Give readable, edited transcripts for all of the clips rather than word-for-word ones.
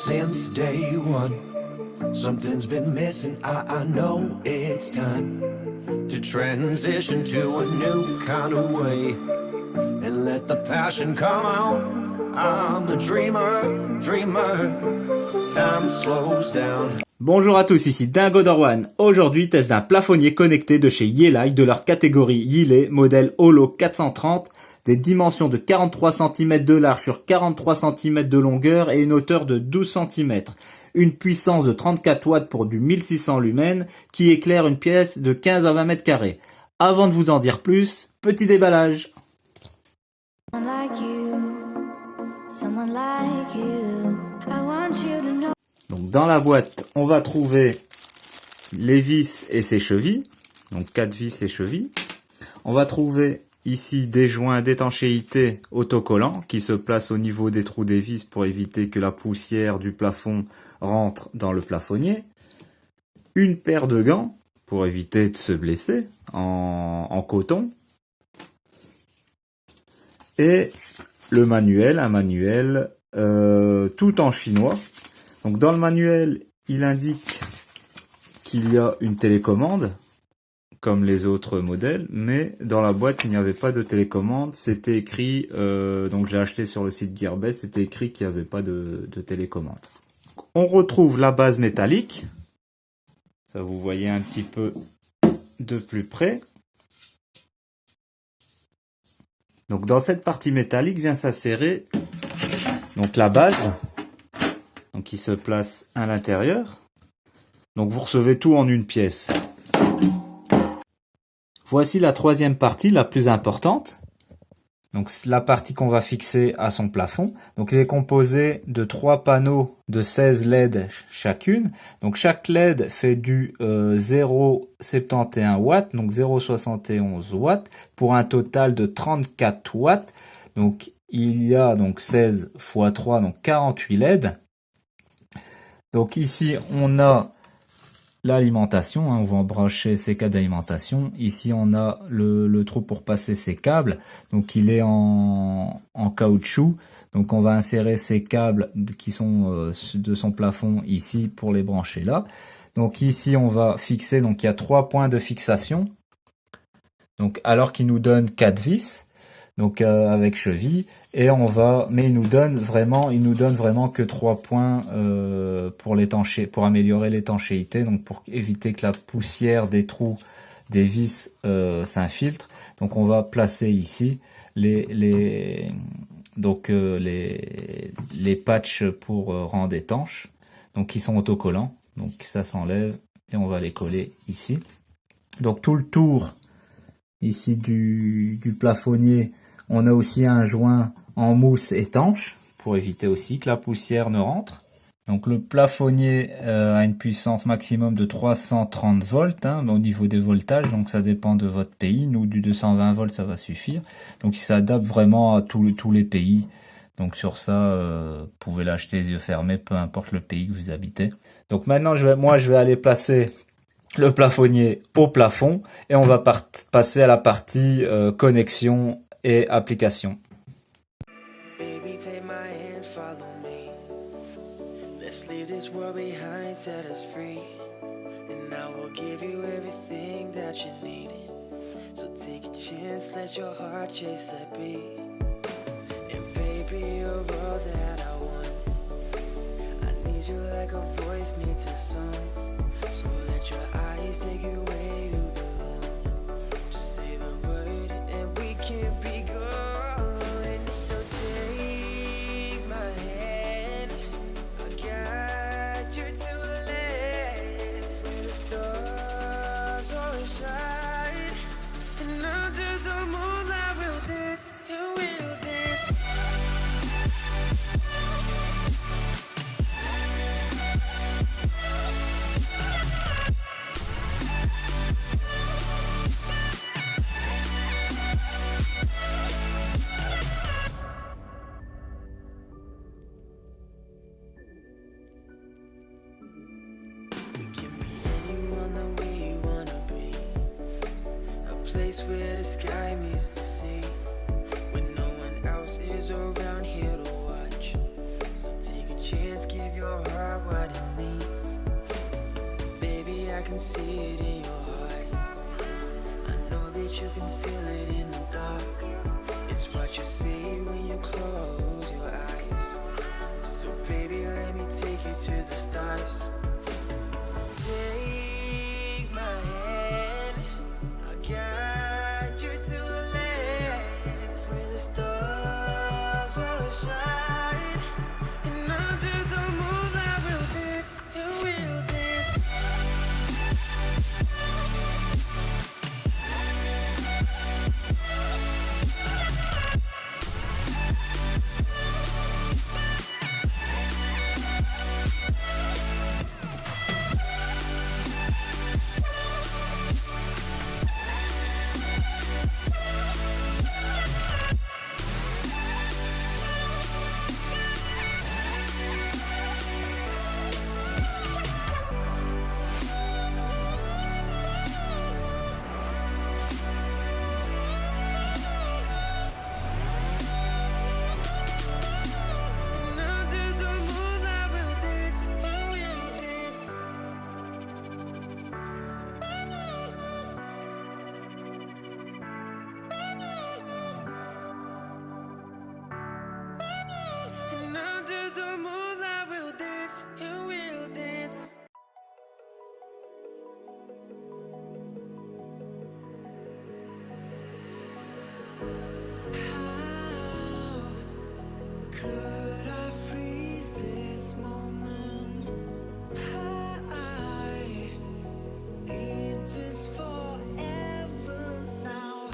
since day one. Something's been missing, I know it's time to transition to a new kind of way and let the passion come out. I'm a dreamer, time slows down. Bonjour à tous, ici Dingo Dorwan. Aujourd'hui, test d'un plafonnier connecté de chez Yeelight de leur catégorie Yeelay, modèle Holo 430, des dimensions de 43 cm de large sur 43 cm de longueur et une hauteur de 12 cm. Une puissance de 34 watts pour du 1600 lumens qui éclaire une pièce de 15 à 20 mètres carrés. Avant de vous en dire plus, petit déballage. Donc dans la boîte, on va trouver les vis et ses chevilles. Donc 4 vis et chevilles. On va trouver ici des joints d'étanchéité autocollants qui se placent au niveau des trous des vis pour éviter que la poussière du plafond rentre dans le plafonnier. Une paire de gants pour éviter de se blesser en coton. Et le manuel, un manuel tout en chinois. Donc dans le manuel, il indique qu'il y a une télécommande, comme les autres modèles, mais dans la boîte, il n'y avait pas de télécommande. C'était écrit, donc j'ai acheté sur le site Gearbest, c'était écrit qu'il n'y avait pas de télécommande. On retrouve la base métallique. Ça, vous voyez un petit peu de plus près. Donc dans cette partie métallique vient s'insérer donc la base, donc qui se place à l'intérieur. Donc vous recevez tout en une pièce. Voici la troisième partie, la plus importante. Donc la partie qu'on va fixer à son plafond. Donc il est composé de 3 panneaux de 16 LED chacune. Donc chaque LED fait du 0,71 watts, donc 0,71 watts, pour un total de 34 watts. Donc il y a donc 16 x 3, donc 48 LED. Donc ici on a l'alimentation, on va brancher ces câbles d'alimentation. Ici on a le trou pour passer ces câbles, donc il est en caoutchouc, donc on va insérer ces câbles qui sont de son plafond ici pour les brancher là. Donc ici on va fixer, donc il y a 3 points de fixation, donc alors qu'il nous donne 4 vis, donc avec cheville, et on va, mais il nous donne vraiment que 3 points pour améliorer l'étanchéité, donc pour éviter que la poussière des trous des vis s'infiltre. Donc on va placer ici les patchs pour rendre étanches, donc qui sont autocollants. Donc ça s'enlève et on va les coller ici. Donc tout le tour ici du plafonnier, on a aussi un joint en mousse étanche pour éviter aussi que la poussière ne rentre. Donc le plafonnier a une puissance maximum de 330 volts au niveau des voltages, donc ça dépend de votre pays. Nous, du 220 volts, ça va suffire. Donc il s'adapte vraiment à tous les pays. Donc sur ça, vous pouvez l'acheter les yeux fermés, peu importe le pays que vous habitez. Donc maintenant, je vais aller placer le plafonnier au plafond et on va passer à la partie connexion et application. Baby, take my hand, follow me. Let's leave this world behind, set us free. And I will give you everything that you need. So take a chance, let your heart chase that beat. And baby, you're all that I want. I need you like a voice needs a song. So let your eyes take you where you belong. Just say the word and we can be gone. So take my hand, I'll guide you to the land where the stars all shine. And under the moonlight we'll dance, and we'll dance. Place where the sky meets the sea, when no one else is around here to watch. So take a chance, give your heart what it needs. Baby, I can see it in your heart. I know that you can feel it in the dark. It's what you see when you close your eyes. So baby, let me take you to the stars. Take my hand, I'll guide you to a land where the stars always shine. And under the moonlight we'll dance, and we'll dance. And under the moonlight we'll dance, and we'll dance. And under the moonlight we'll dance, and we'll dance. How could I freeze this moment? I need this forever now.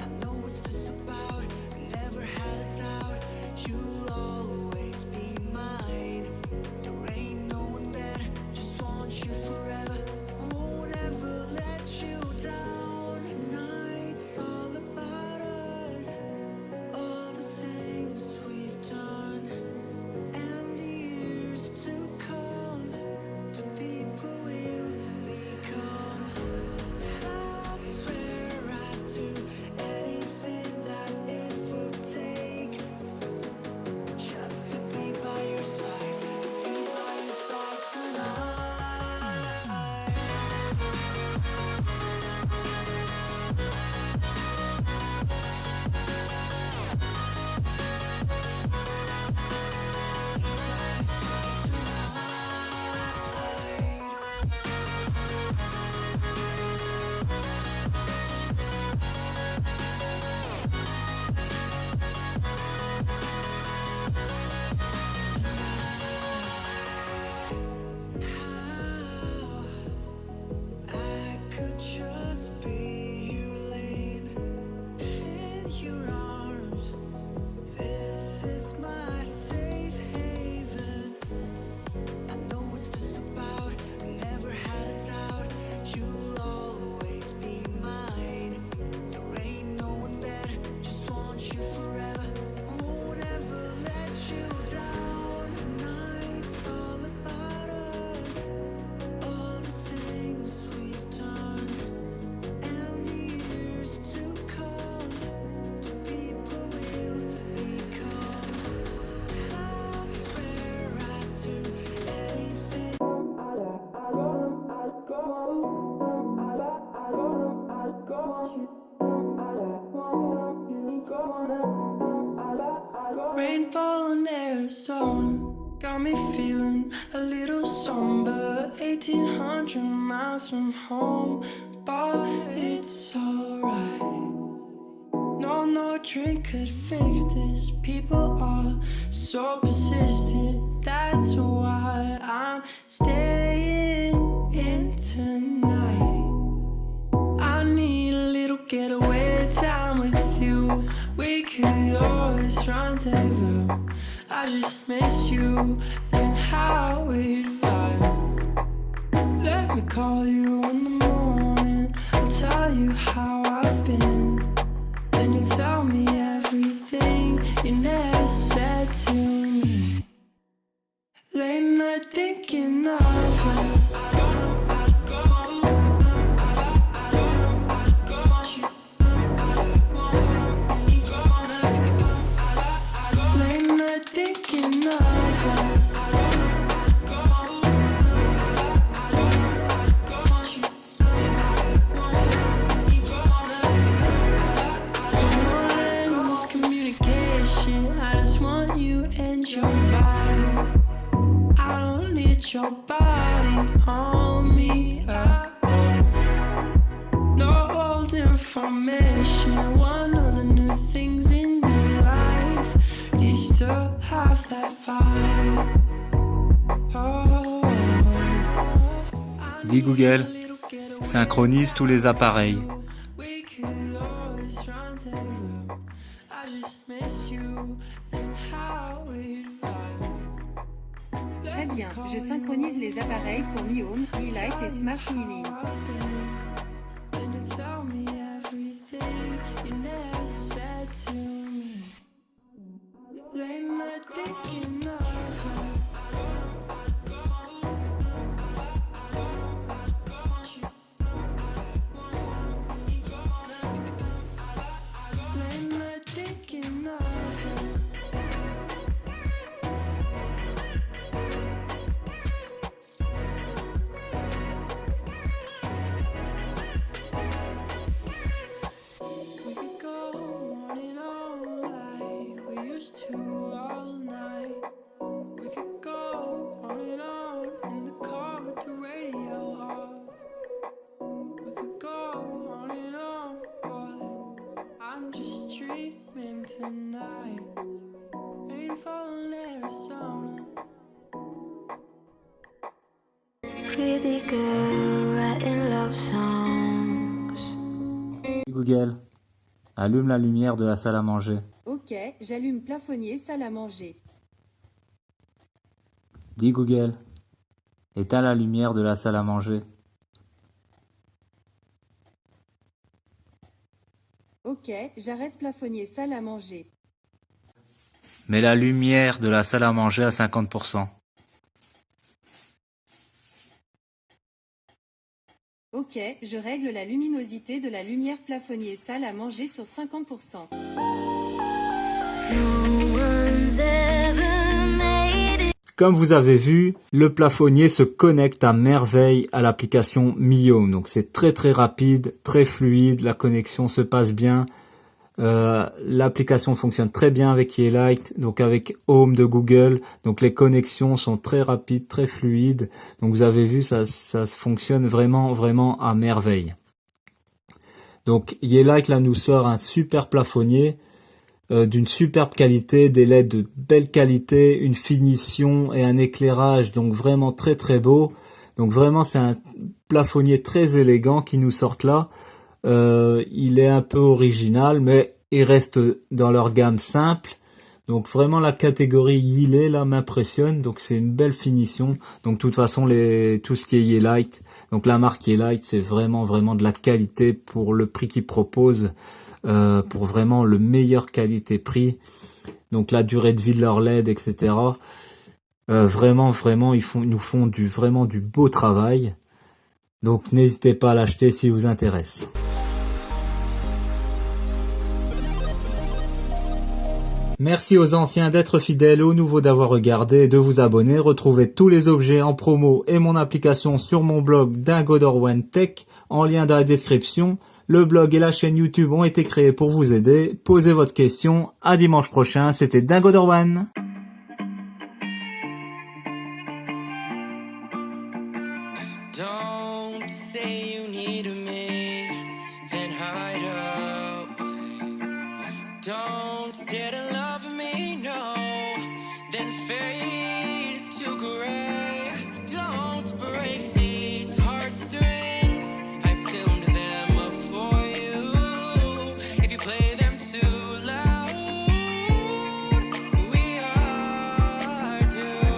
I know what's this about. Never had a doubt. You'll always be mine. There ain't no one better. Just want you forever. I won't ever let you down. Tonight's all about us. All the things we've done. And the years to come. To people we'll become. I swear I'd do anything that it would take just to be by your side, be by your side tonight. How I could just be your lane in your arms. This is my safe haven. I know what's this about. Never had a doubt. You'll always be mine. There ain't no one better. Just want you forever. I won't ever let you down. Tonight's all about us. All the things we've done. And the years to come. To people we'll become. I swear I'd do anything. Rainfall in Arizona got me feeling a little somber. 1800 miles from home, but it's alright. No drink could fix this. People are so persistent. That's why I'm staying in tonight. I need a little getaway time with you. We could always rendezvous. I just miss you and how we'd vibe. Let me call you in the morning. I'll tell you how I've been. Then you tell me everything you never said to me. Late night thinking of her. Late night thinking of her. put your body on me at all. No old information, one of the new things in your life. Do you still have that vibe? Oh, Dis Google, synchronise tous les appareils. we could always rendezvous. I just miss you and how we'd vibe. Très bien, je synchronise les appareils pour Mi Home, Mi Light et Smart Mi Link. Then you tell me everything you never said to me. Late night thinking of her. Late night thinking of her. We could go on and on like we used to all night. We could go on and on in the car with the radio off. We could go on and on, but I'm just dreaming tonight. Rainfall in Arizona. Pretty girl writing love songs. Dis Google, allume la lumière de la salle à manger. Ok, j'allume plafonnier, salle à manger. Dis Google, éteins la lumière de la salle à manger. Ok, j'arrête plafonnier, salle à manger. Mets la lumière de la salle à manger à 50%. Ok, je règle la luminosité de la lumière plafonnier, salle à manger sur 50%. Comme vous avez vu, le plafonnier se connecte à merveille à l'application Mi Home. Donc c'est très très rapide, très fluide, la connexion se passe bien. L'application fonctionne très bien avec Yeelight, donc avec Home de Google. Donc les connexions sont très rapides, très fluides. Donc vous avez vu, ça fonctionne vraiment à merveille. Donc Yeelight là nous sort un super plafonnier d'une superbe qualité, des LED de belle qualité, une finition et un éclairage donc vraiment très très beau. Donc vraiment c'est un plafonnier très élégant qui nous sort là. Il est un peu original, mais il reste dans leur gamme simple. Donc vraiment la catégorie Yeelet là m'impressionne. Donc c'est une belle finition. Donc de toute façon tout ce qui est Yeelight, donc la marque Yeelight, c'est vraiment de la qualité pour le prix qu'ils proposent, pour vraiment le meilleur qualité-prix. Donc la durée de vie de leur LED, etc. Vraiment ils nous font vraiment du beau travail. Donc n'hésitez pas à l'acheter si vous intéresse. Merci aux anciens d'être fidèles, aux nouveaux d'avoir regardé et de vous abonner. Retrouvez tous les objets en promo et mon application sur mon blog Dingodorwen Tech en lien dans la description. Le blog et la chaîne YouTube ont été créés pour vous aider. Posez votre question. À dimanche prochain. C'était Dingodorwen. Don't say you need me, then hide away. Don't dare to love me, no, then fade to gray.